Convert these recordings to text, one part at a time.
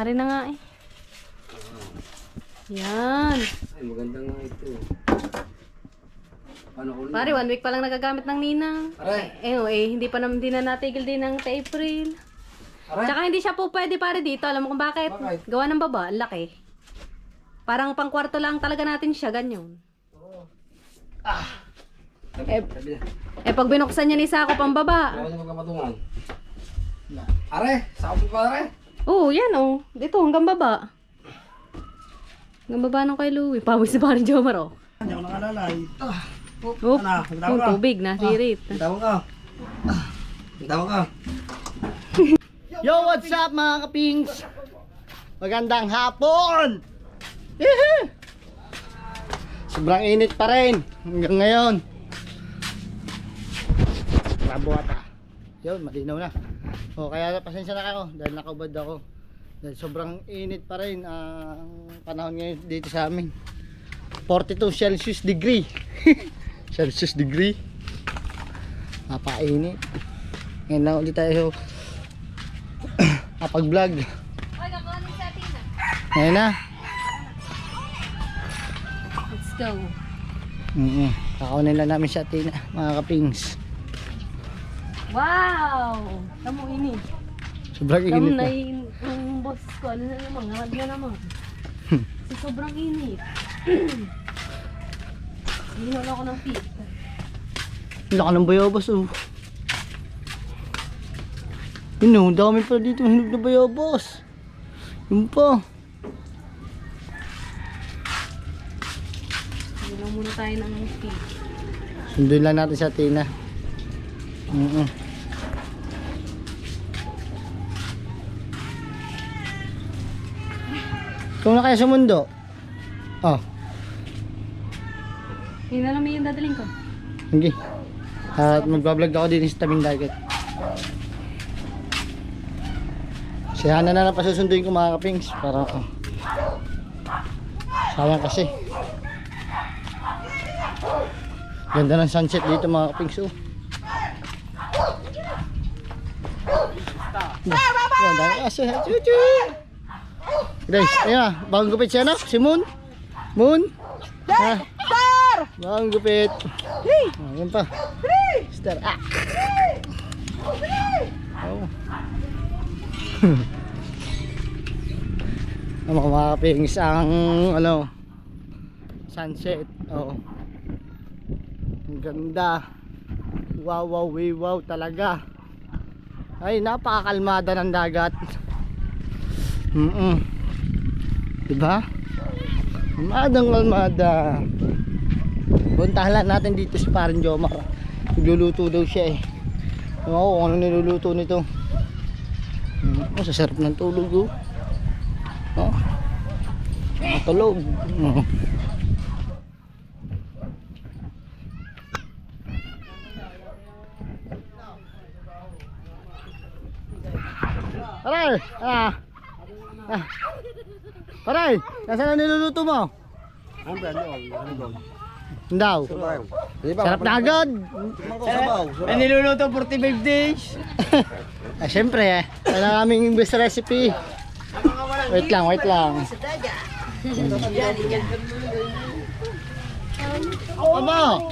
Ari na nga eh. Yan. Ay, maganda nga ito. Paano ko Pare, 1 week pa lang nagagamit ng ninang. Aray! Hindi na natigil din ng April. Aray! Tsaka hindi siya po pwede pare dito. Alam mo kung bakit? Bakit? Gawa ng baba, ang laki. Parang pang kwarto lang talaga natin siya, ganyan. Pag binuksan niya ni Sako pang baba. Ano yung magkapatungan? Are! Saka po pa are! Oo, yan oh. Dito, hanggang baba. Hanggang baba ng kay Louie. Pawis na parang Jomar oh. Hindi ako nakalalay. Oh, Ano? tubig na, sirit. Tawag ka! Tawag ka! Yo, what's up mga kapings? Magandang hapon! Yehey! Sobrang init pa rin hanggang ngayon. Rabuata. Yun, malinaw na. O, kaya pasensya na kayo dahil nakaubad ako. Dahil sobrang init pa rin ang panahon ngayon dito sa amin. 42 Celsius degree. Celsius degree. Napainit. Ngayon na ulit tayo kapag-vlog. Ngayon na. Let's go. Kakaunin lang namin si Athena, mga kapings. Wow! Tamo ini. Sobrang Tamo init na na. yung boss ko. Ano na naman? Ngamad na naman. Kasi sobrang init. Hinon ako ng feet. Laka ng bayabas oh. Yun oh, dami pa dito hinog na bayabas. Yun pa. Hinon muna tayo ng feet. Sunduin lang natin si Athena. Ikaw na kaya sa mundo? Oh, Yun na lang yung dadaling ko. sige. At magbablog ako din sa tabing dagat. Si Hana na lang pasusunduin ko mga kapings. Para sayang kasi. Ganda ng sunset dito mga kapings oh. Ang dami aso. Chuchu! Guys, ayun na. Bagong gupit siya no? Si Moon? Moon? Ha? Bagong gupit. Ayun pa. Star. Ah! Oh. Ang mga kapings ang ano sunset. Oo. Ang ganda. Wow, wow, wow talaga. Ay, napakakalmada ng dagat. Diba? Kalmada. Puntahan lang natin dito si Parang Jomar. Nagluluto daw siya eh. Ewan ko kung ano niluluto nito. Sasarap ng tulog oh. Oh. Matulog. Oh. Aray! Aray! Nasaan ang niluluto mo? Daw. Sarap na agad. May niluluto 45 days. Siyempre eh. Kailangan aming best recipe. Wait lang. Aba!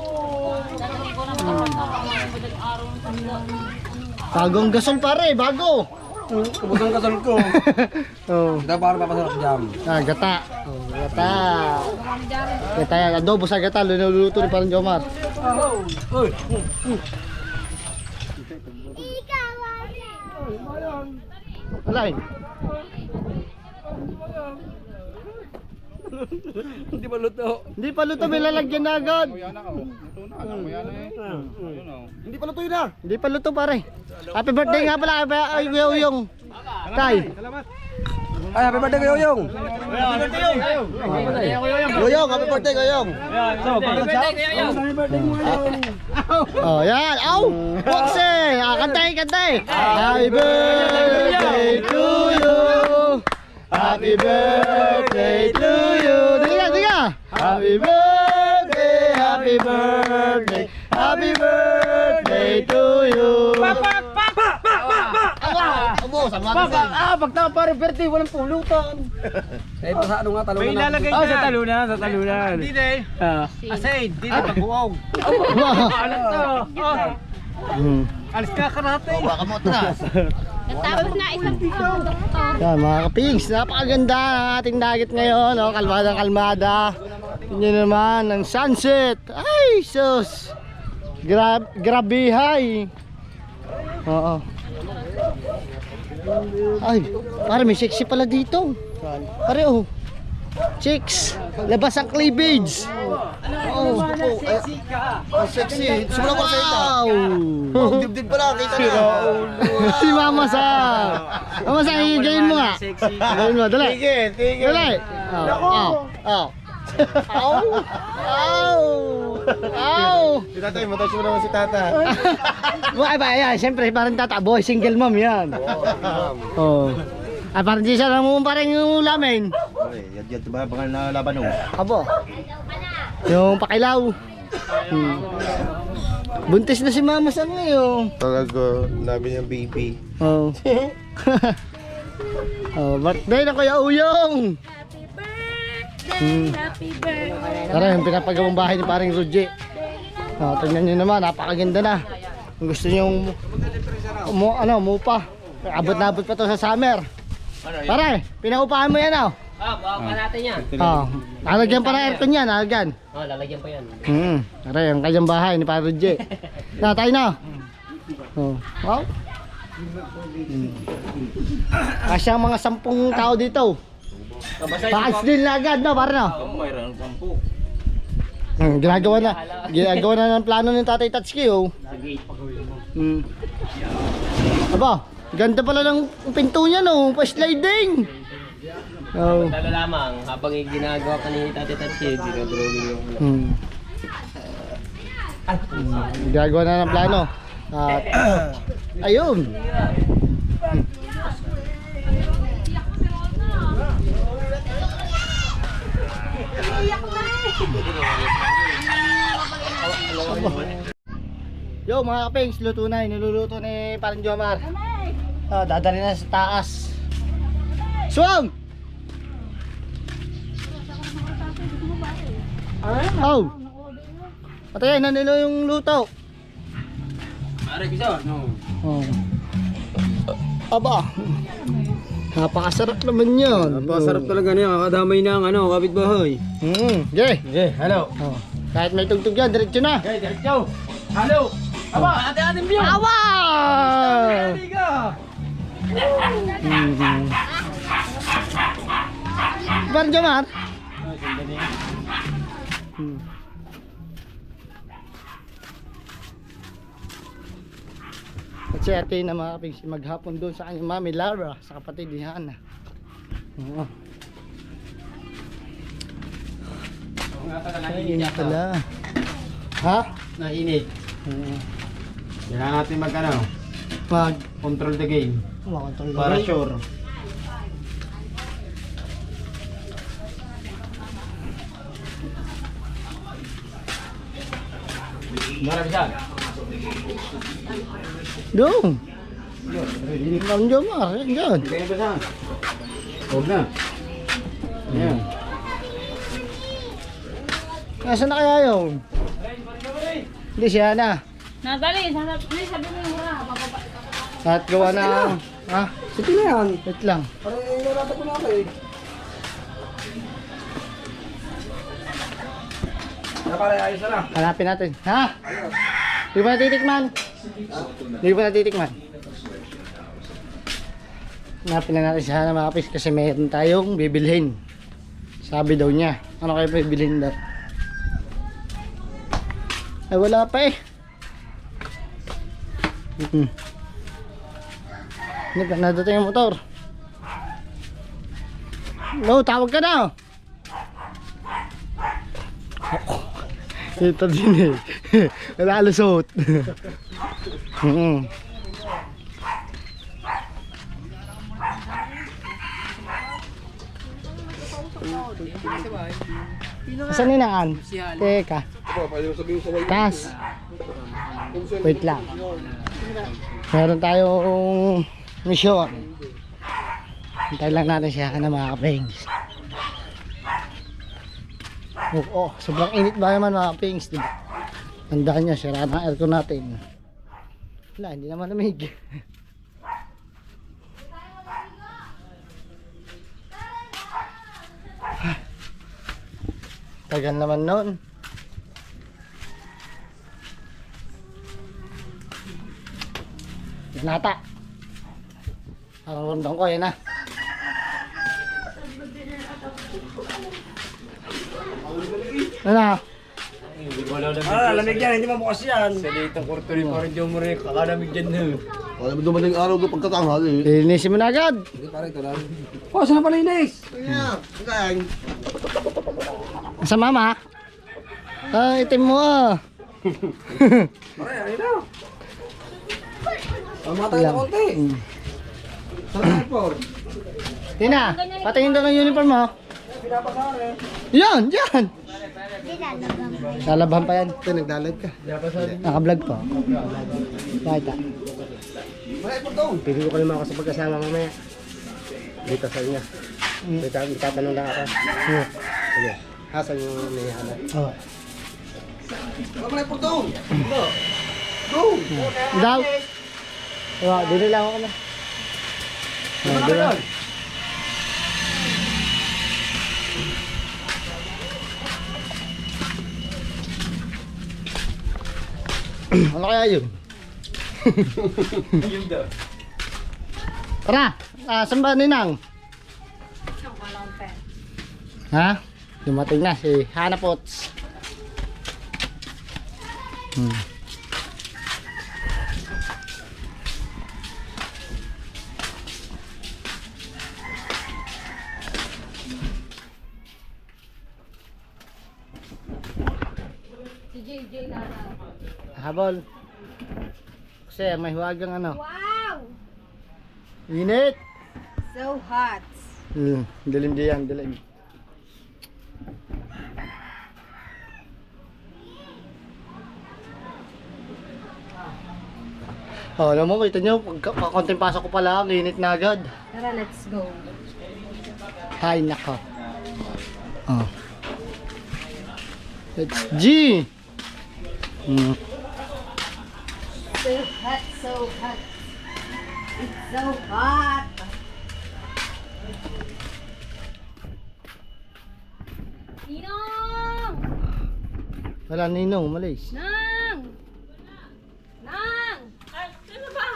Bagong gasol pare, bago. Kubutong kasal ko. Oh. Ito para papasarap jam. Gata. Gata. Gata yan. Adobo sa gata. Lunuluto ni Parang Jomar. Uy! Alay. Hindi ba luto? Hindi pa luto. May lalagyan na agad. Hindi pa luto yun ah! Hindi pa luto pare. Happy birthday nga pala. Ay, yung Tay. Ay, happy birthday kayo yung! Yoyong, happy birthday kayo yung! Oh, yan. Aw! Boxing! Kantay! Happy birthday to you! Happy birthday to you! Diga! Happy birthday! Happy birthday! Happy birthday to you! Abo, sama ka sa. Pagtama pare birthday, walang pulutan. Eh, pa sa ano nga, talunan May na. ilalagay Oh, na. sa talunan, sa talunan. Hindi na eh. Ah. Asaid, hindi na pag-uaw. Alam to. Alis ka karate. Baka mo atras. Tapos na isang Yan mga kapings, napakaganda ng ating dagat ngayon, oh, kalmadang kalmada. Tingnan naman ng sunset. Ay, sus. Grabe hay. Oo. Ay, pare may sexy pala dito. Pare oh. Chicks, labas ang cleavage. Oh, Sexy ka. sexy. Sumula ko sa ito. Wow. Dibdib pala kita na. Si Mama Sa. Mama Sa, igayin mo nga. Sexy ka. Igayin mo, dali. Tigil. Dali. Oh. Ow. Ow. Ow. Si tatay, matouch mo naman si tata. Ay ba, yan. Siyempre, parang tata. Boy, single mom yan. Oh. Ay, parang di siya naman parang yung ulamin. Yan ba bangal na laban mo? Abo. Yung pakilaw. Buntis na si Mama Sa ngayon. Talaga, namin yung baby. Oh. Oh, birthday na Kuya Uyong. Happy birthday. Tara, yung pinapagawang bahay ni paring Roger. Oh, tingnan nyo naman, napakaganda na. Kung gusto nyo umupa. Abot na abot pa to sa summer. Pare, pinaupahan mo yan oh. Buwan pa natin yan. Oh, lalagyan pa ng aircon yan, lalagyan. Lalagyan pa yan. Tara, yung kanyang bahay ni paring Roger. Na, tayo na. Oh, wow. Kasi ang mga 10 tao dito. Paas din na agad, no? Para no? Mayroon 10. Ginagawa na ng plano ng Tatay Tatsuki, oh. Aba, ganda pala ng pinto niya, no? Pa-sliding. Oh. Talo lamang, habang ginagawa ka ni Tati Tatsi, dinodrawing yung... Ginagawa na ng plano. At, ayun. Yo mga kapings, luto na, niluluto ni Parang Jomar. Dadali na sa taas. Swam! Oh! Patayin na nila yung luto. Pare, bisa? No. Oh. Aba. Napakasarap naman yun. Napakasarap talaga niya, kakadamay ng kapitbahay. Okay. Okay, hello. Oh. Kahit may tugtog yan, diretso na. Okay, diretso. Hello. Aba, ate-ating view. Awa! Liga. Parang Jomar. At si ate na mga kapings maghapon doon sa kanyang mami Lara sa kapatid ni Hana. Oo. Init pala. Ha? Nainit. Kailangan natin Mag control the game. makontrol Para na. sure. Mara, bisa? Doon. Parang Jomar, yan dyan. Kaya ba saan? Huwag na. Ayan. Nasaan na kaya yun? Hindi siya na. Nadali, sabi mo yung hura. At gawa na. Ha? Sige na yan. Wait lang. Parang nalata ko na ako eh. Pare, ayos na lang. Hanapin natin. Ha? Di ba natitikman? Di ba natitikman? Hanapin na natin siya na mga kapis kasi mayroon tayong bibilhin. Sabi daw niya. Ano kayo bibilhin daw? Ay wala pa eh. Hindi pa nadating yung motor. No, tawag ka na. Ito din eh. Wala lusot. Saan ninaan? Teka. Tas. Wait lang. Meron tayong mission. Hintay lang natin siya na mga kapings. Sobrang init ba naman mga kapings, diba? Tandaan nyo, sira na aircon natin. Wala, hindi naman lamig. Tagal naman noon. Yan nata. Ang rundong ko, yan na. Ano? lamig yan, hindi mabukas yan. Sa litong kurto rin pa rin yung mure, kakalamig dyan na. Wala mo dumating araw doon pagkatanghal eh. Linisin mo na agad. Hindi pare, ito lang. Oh, saan na palinis? Sa mama? Ah, itim mo ah. Pare, ayun na. Mamatay na konti. Saan na airport? Tina, patingin daw ng uniform mo. Pinapakare. Yan, yan. Lalaban pa yan. Ito, naglalag ka. Naka-vlog po. Bakit ah? Pili ko kayo mga sa pagkasama mamaya. Dito sa inyo. Tatanong lang ako. Sige. Hasan yung nihala. Oh. Wala mo na airport doon. Daw. Oh, dito lang ako na. Oh, dito. Ano kaya yun? Yung daw. Tara, saan ba ninang? Ha? Dumating na si Hana Pots. Habol. Kasi may huwagang ano. Wow! Init. So hot. Dilim diyan, dilim. Oh, alam mo, kita nyo, konting pasok ko pala, init na agad. Tara, let's go. Hay, nako. Oh. Let's G. So hot, so hot. It's so hot. Ninong! Wala ninong, umalis. Nang! Nang! Ay, sino ba?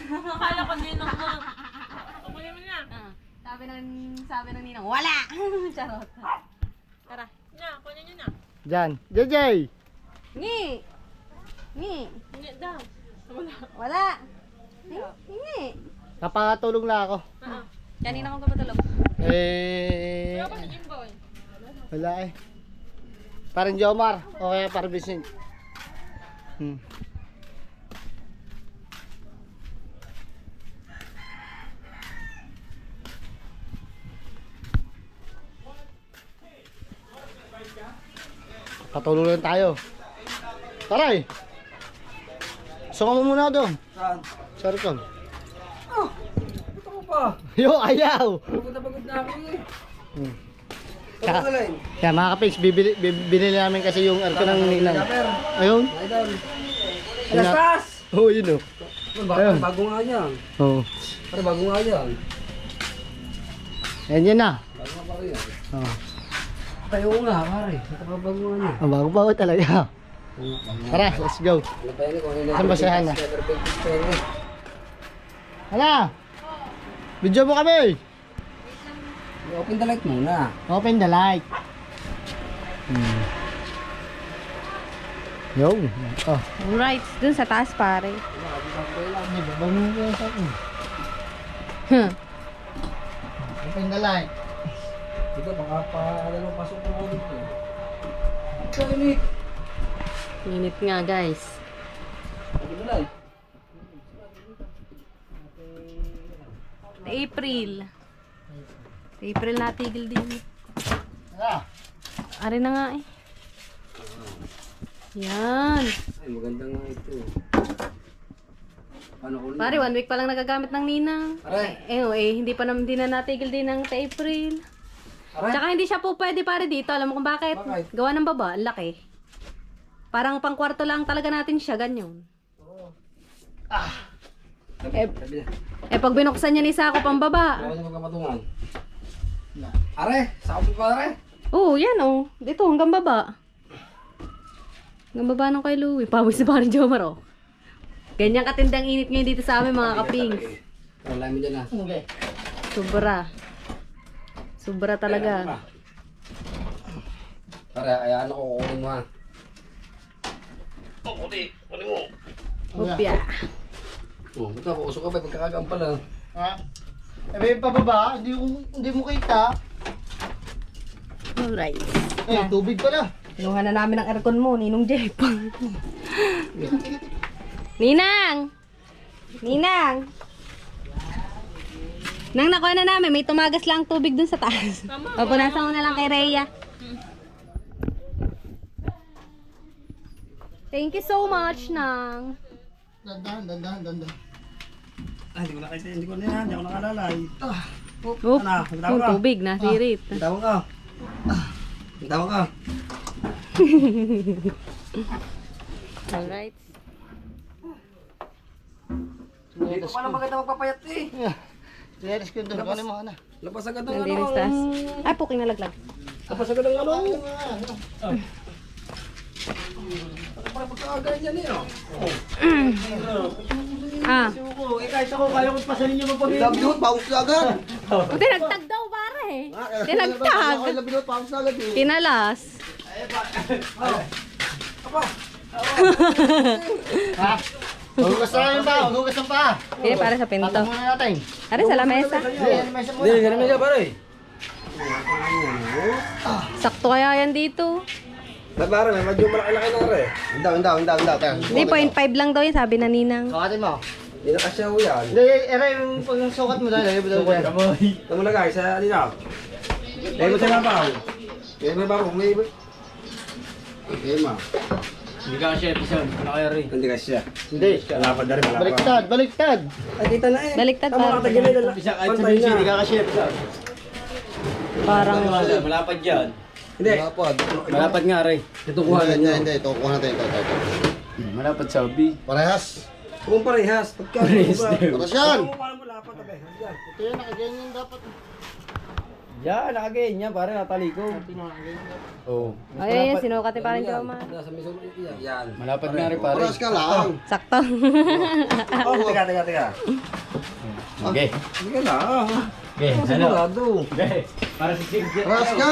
Akala ko ninong mo. Kukunin mo niya. Sabi ng ninong, wala! Charot. Tara. Niya, kunin niyo na. Diyan. JJ! Ngi! Ngi! Hindi daw. Wala. Wala! Ngi! Kapatulong na ako. Kanina ko kapatulog. Eh... Ako si Jimboy. Wala eh. Parang Jomar. O kaya parang Vincent. Patulong lang tayo. Taray! Sunga mo muna doon. Saan? Sorry ko. Ito mo pa. Yo, ayaw! Pagod na pagod na ako eh. Kaya, Ito na lang. kaya mga kapings, binili namin kasi yung aircon ng ninang. Japper. Ayun. Idol. Yun na. Alastas! Oo, yun o. Ayun. Bago nga yan. Oo. Pare, bago nga yan. Ayan yun na. Bago nga pare yan. Oo. Tayo nga pare. Nakabago nga niya. Ang bago pa talaga. Tara, let's go. Ano pa yan? Kung ano Saan ba si Hana? Hala! Video mo kami! Open the light muna. Open the light. Yo. Oh. Alright, dun sa taas pare. Hindi ba? Bago mo yan sa akin. Open the light. Ito, baka pa dalawang pasok na ako dito. Ito, init. Init nga guys. Open the light. April. April natigil din. Hala! Ari na nga eh. Yan. Ay, maganda nga ito. Ano ko Pare, 1 week pa lang nagagamit ng ninang. Aray. Hindi hindi na natigil din ng April. Aray. Tsaka hindi siya po pwede pare dito. Alam mo kung bakit? Bakit? Gawa ng baba, ang laki. Parang pang kwarto lang talaga natin siya, ganyan. Sabi na. Pag binuksan niya ni Sako pang baba. Ako na magkamatungan. Are, saan mo pa are? Oo, yan oh. Dito, hanggang baba. Hanggang baba ng kay Louie. Pawis na parang Jomar oh. Ganyan katindang init ngayon dito sa amin mga kapings. Wala mo dyan ah. Okay. Sobra. Sobra talaga. Are, ayaan ako kukunin mo ha. Kunin mo. Upya. Oh, ito ako, usok ka pa, pagkakagaan pala. Ha? May pababa, hindi mo kita. Alright. Tubig pala. Kinuha na namin ang aircon mo, Ninong Jeff. Ninang! Ninang! Nang nakuha na namin, may tumagas lang tubig dun sa taas. Papunasan mo na lang kay Rhea. Thank you so much, Nang. Dandan. Hindi ko nakalalay. Oh, yung tubig na, sirit. Tawag ka. Tawag ka. Alright. Hindi ko pala maganda magpapayat eh. Sineris ko doon. Ano mo na? Lapas agad ng Nandinis ano. taas. Ay, puking nalaglag. Lapas agad ng ano. Para pagkakagain yan eh. Ah. Kahit ako, kaya ko pasanin niyo mapagin. Labinot, paus na agad. Tinagtag daw pare. Tinagtag. Labinot, paus na agad eh. Tinalas. Ha? Hugas na yung pa, hugas ng pa. Hindi, para sa pinto. Tatak muna natin. Ari, sa lamesa. Mesa muna. Hindi, ganun na siya pare. Sakto kaya yan dito. Pare, may medyo malaki-laki na rin. Hindaw. Hindi, 0.5 lang daw yan, sabi na Ninang. Sukatin mo. Hindi na kasya ho yan. Hindi, yung pag sukat mo dahil, Ito mo lagay sa alinaw. Lagay mo sa labaw. Kaya may babaw, may iba. Okay ma. Hindi ka siya episode. Nakayari. Hindi kasya. Hindi. Lapad na rin, Baliktad. Ay, kita na eh. Baliktad Tama pare. katagilid. Isa kahit sa Pantay video, hindi na. ka siya episode. Parang, Malapad dyan. Hindi. Malapad nga rin. Ito kuha na niya. Hindi. Ito, kuha natin. Ito. Malapad sa B. Parehas. Kung parehas. Pagka. Paras yan. Paano mo lapat tabi? Yan. Ito yun, nakaganyan dapat. Yan, nakaganyan pare, nataliko. Oo. ay, yan, sinukat ni parang Jomar. Nasa miso yan. Malapad nga rin pare. Parehas ka lang. Sakto. Oh, teka. Okay. Hindi ka lang. Okay, ano? Sigurado. Okay. Para si Sig. Parehas ka.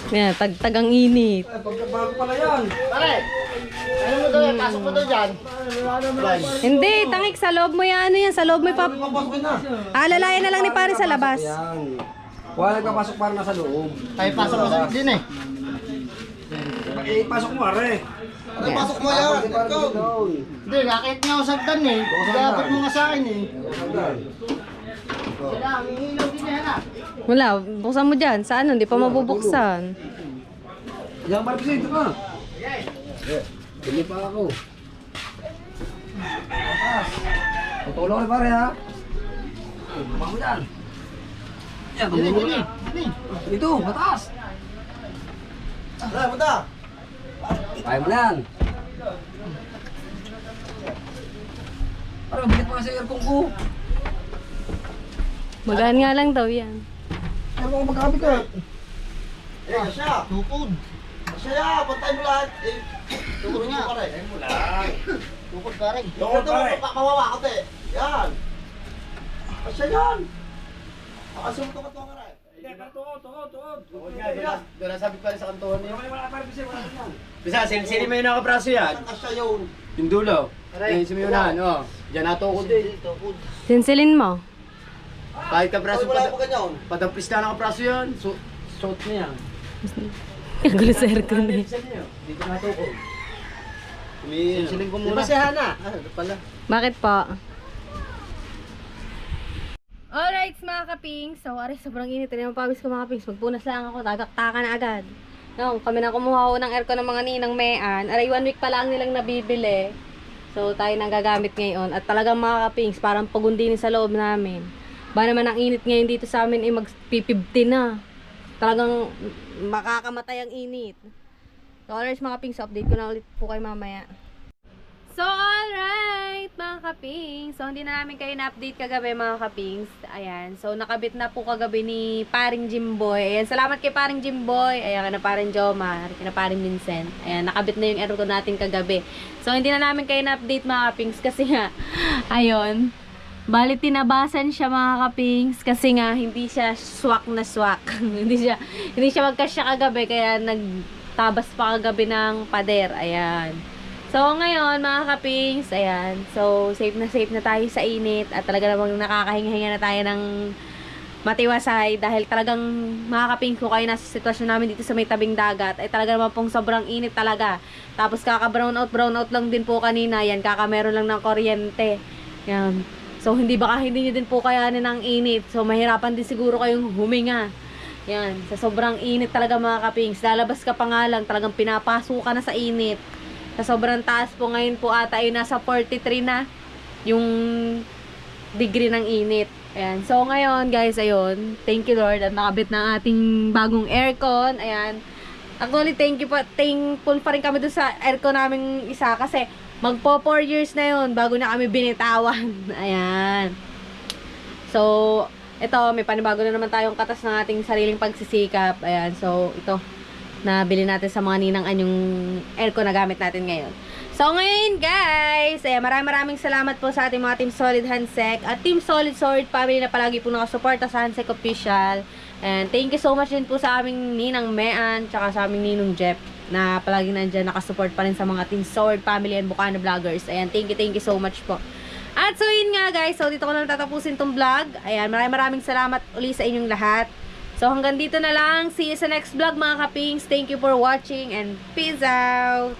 Yan, tagtag ang init. Ay, pagkabago pala yan. Pare, ano mo doon? Pasok mo doon dyan. Hindi, tangik, sa loob mo yan, ano yan, sa loob mo ipap... Papasukin na. Alalayan na lang ni pare sa labas. Yan. Wala nagpapasok para nasa loob. Tayo pasok mo din eh. Ipasok mo, are. Ano, pasok mo yan. Let's go. Hindi, nakit nga ako sagdan eh. Dapat mo nga sa akin eh. Wala, may ilaw din yan ah. Wala, buksan mo dyan. Sa ano, hindi pa mabubuksan. Yan, parang dito ka. Hindi pa ako. Tutulong rin pare ha. Bumang mo yan. Yan, tumulong mo na. Dito, mataas. Punta. Kaya mo na yan. Parang bigat mo kasi aircon ko. Magaan nga lang daw yan. Aircon ko magkakabit ka. Siya. Tukod. Siya, pantay mo lahat. Tukod nga. Pantay mo lang. Tukod ka rin. Tukod pare. Kawawa ka te. Yan. Siya yan. Nakasunod ka to ka rin. Hindi, pero tuod. Doon nasabi pa rin sa kantuhan niya. Wala pa rin wala yan. Bisa, sili mo yung nakapraso yan. Siya yun. Yung dulo. Yung sumiyunan, oh. Diyan natukod din. Tukod. Sinsilin mo. Kahit kapraso Wala pa ganyan. padampis na nakapraso yan. Suot niya. Kagulo sa aircon eh. Dito natukod. Siling ko muna. Di ba si Hana? Ano pala? Bakit pa? Alright mga kapings, so aray sobrang init na yung pawis ko mga kapings, magpunas lang ako, tagaktakan na agad. No, kami na kumuha ng aircon ng mga ninang mayan, aray 1 week pa lang nilang nabibili. So, tayo nang gagamit ngayon. At talagang mga kapings, parang pagundinin sa loob namin. Ba naman ang init ngayon dito sa amin, mag-50 na. Talagang makakamatay ang init. So, alright mga kapings, update ko na ulit po kayo mamaya. So, alright mga kapings. So, hindi na namin kayo na-update kagabi mga kapings. Ayan. So, nakabit na po kagabi ni paring Jimboy. Ayan. Salamat kay paring Jimboy. Ayan, na paring Jomar. Kina paring Vincent. Ayan, nakabit na yung aircon natin kagabi. So, hindi na namin kayo na-update mga kapings. Kasi nga, ayun. Bali, tinabasan siya mga kapings. Kasi nga, hindi siya swak na swak. hindi siya magkasya kagabi. Kaya nagtabas pa kagabi ng pader. Ayan. So, ngayon, mga kapings, ayan. So, safe na tayo sa init. At talaga namang nakakahinga-hinga na tayo ng matiwasay. Dahil talagang, mga kapings, kung kayo nasa sitwasyon namin dito sa may tabing dagat, ay talaga naman pong sobrang init talaga. Tapos, brown out lang din po kanina. Yan, meron lang ng kuryente. Yan. So, hindi nyo din po kayanin ang init. So, mahirapan din siguro kayong huminga. Yan. Sa sobrang init talaga, mga kapings. Lalabas ka pa nga lang, talagang pinapasok ka na sa init. Sa sobrang taas po ngayon po ata ay nasa 43 na yung degree ng init. Ayan. So ngayon guys, ayun. Thank you Lord at nakabit na ating bagong aircon. Ayan. Actually, thankful pa rin kami doon sa aircon naming isa kasi magpo 4 years na yun bago na kami binitawan. Ayan. So, ito, may panibago na naman tayong katas ng ating sariling pagsisikap. Ayan. So, ito. Nabili natin sa mga ninang yung aircon na gamit natin ngayon. So ngayon guys, maraming salamat po sa ating mga Team Solid Hansek at Team Solid Sword family na palagi po nakasuporta sa Hansek Official. And thank you so much din po sa aming ninang Mean tsaka sa aming ninong Jeff na palagi nandyan nakasupport pa rin sa mga Team Sword family and Bukana Vloggers. Ayan, thank you so much po. At so yun nga guys, so dito ko na tatapusin tong vlog. Ayan, maraming salamat uli sa inyong lahat. So hanggang dito na lang. See you sa next vlog mga kapings. Thank you for watching and peace out!